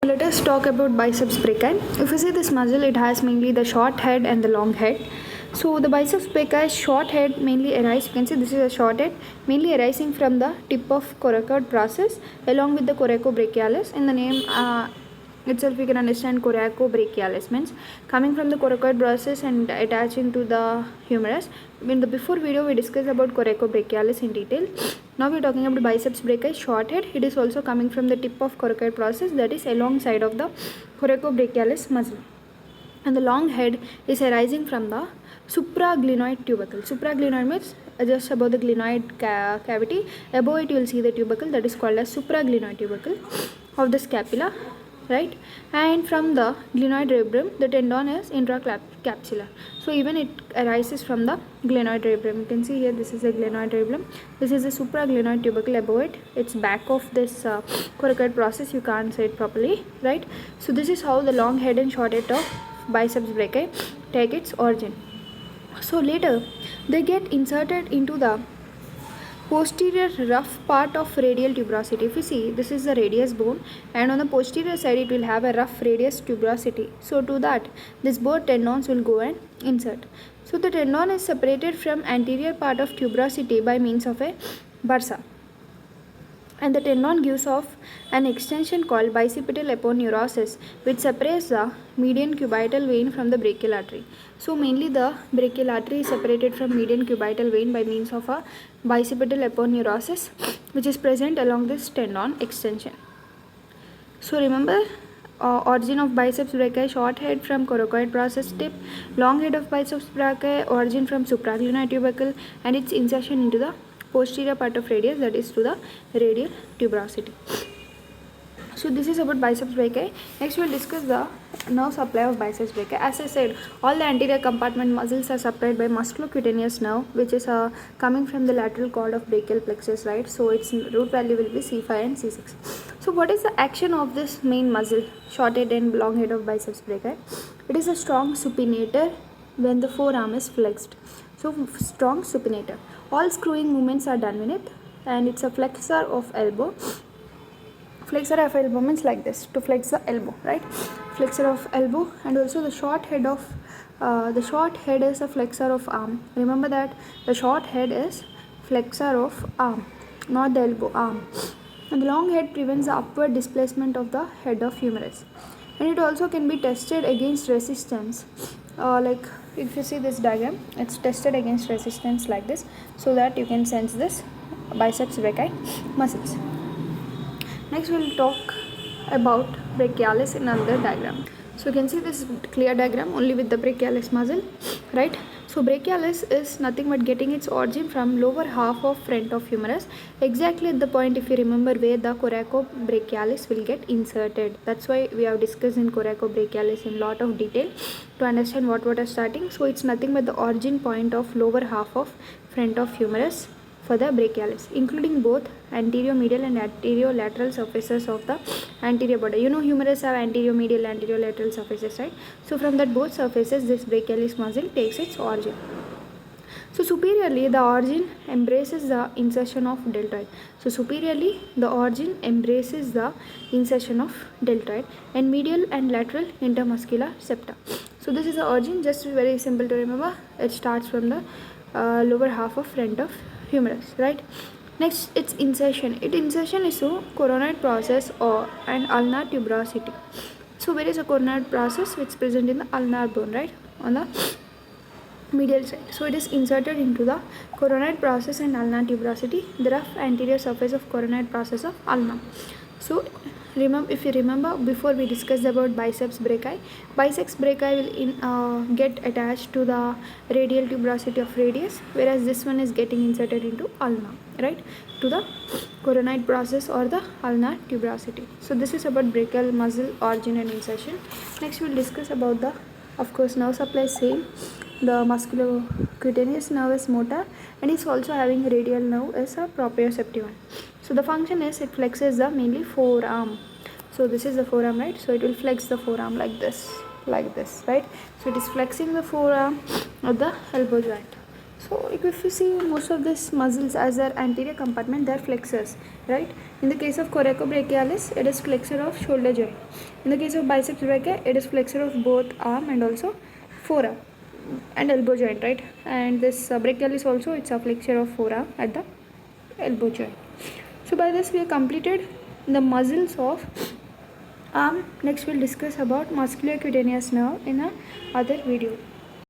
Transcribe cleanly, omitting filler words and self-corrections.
Let us talk about biceps brachii. If you see this muscle, it has mainly the short head and the long head. So the biceps brachii short head mainly arises, you can see this is a short head, mainly arising from the tip of coracoid process along with the coracobrachialis. In the name itself you can understand coracobrachialis means coming from the coracoid process and attaching to the humerus. In the before video we discussed about coracobrachialis in detail. Now we are talking about biceps brachii short head. It is also coming from the tip of coracoid process, that is alongside of the coracobrachialis muscle, and the long head is arising from the supraglenoid tubercle. Supraglenoid means just above the glenoid cavity. Above it you will see the tubercle, that is called as supraglenoid tubercle of the scapula, right? And from the glenoid ribrum the tendon is intracapsular. So even it arises from the glenoid ribrum. You can see here this is a glenoid ribrum, this is a supraglenoid tubercle above it. It's back of this coracoid process, you can't say it properly, right? So this is how the long head and short head of biceps brachii take its origin. So later they get inserted into the posterior rough part of radial tuberosity. If you see, this is the radius bone, and on the posterior side it will have a rough radius tuberosity. So to that this both tendons will go and insert. So the tendon is separated from anterior part of tuberosity by means of a bursa, and the tendon gives off an extension called bicipital aponeurosis, which separates the median cubital vein from the brachial artery. So mainly the brachial artery is separated from median cubital vein by means of a bicipital aponeurosis, which is present along this tendon extension. So remember, origin of biceps brachii short head from coracoid process tip, long head of biceps brachii origin from supraglenoid tubercle, and its insertion into the posterior part of radius, that is to the radial tuberosity. So this is about biceps brachii. Next we will discuss the nerve supply of biceps brachii. As I said, all the anterior compartment muscles are supplied by musculocutaneous nerve, which is coming from the lateral cord of brachial plexus, right? So its root value will be C5 and C6. So what is the action of this main muscle, short head and long head of biceps brachii? It is a strong supinator when the forearm is flexed. So strong supinator. All screwing movements are done with it, and it's a flexor of elbow. Flexor of elbow means like this, to flex the elbow, right? Flexor of elbow. And also the short head is a flexor of arm. Remember that the short head is flexor of arm, not the elbow, arm. And the long head prevents the upward displacement of the head of humerus, and it also can be tested against resistance. Like if you see this diagram, it's tested against resistance like this, so that you can sense this biceps brachii muscles. Next we will talk about brachialis in another diagram. So you can see this clear diagram only with the brachialis muscle, right? So brachialis is nothing but getting its origin from lower half of front of humerus, exactly at the point, if you remember, where the coracobrachialis will get inserted. That's why we have discussed in coracobrachialis in lot of detail to understand what are starting. So it's nothing but the origin point of lower half of front of humerus for the brachialis, including both anterior medial and anterior lateral surfaces of the anterior border. You know humerus have anterior medial, anterior lateral surfaces, right? So from that both surfaces this brachialis muscle takes its origin. So superiorly the origin embraces the insertion of deltoid. So superiorly the origin embraces the insertion of deltoid and medial and lateral intermuscular septa. So this is the origin, just very simple to remember. It starts from the lower half of front of humerus, right? Next, its insertion. Its insertion is through coronoid process and ulnar tuberosity. So where is a coronoid process? Which is present in the ulnar bone, right, on the medial side. So it is inserted into the coronoid process and ulnar tuberosity, the rough anterior surface of coronoid process of ulna. So remember, if you remember, before we discussed about biceps brachii will get attached to the radial tuberosity of radius, whereas this one is getting inserted into ulna, right, to the coronoid process or the ulnar tuberosity. So this is about brachial muscle origin and insertion. Next we will discuss about the, of course, nerve supply. Same, the musculocutaneous nerve is motor, and it's also having radial nerve as a proprioceptive one. So the function is it flexes the mainly forearm. So this is the forearm, right? So it will flex the forearm like this, right? So it is flexing the forearm of the elbow joint. So if you see most of these muscles as their anterior compartment, they are flexors, right? In the case of coracobrachialis, it is flexor of shoulder joint. In the case of biceps brachii, it is flexor of both arm and also forearm and elbow joint, right? And this brachialis also, it's a flexor of forearm at the elbow joint. So by this we have completed the muscles of arm. Next we'll discuss about muscular cutaneous nerve in a other video.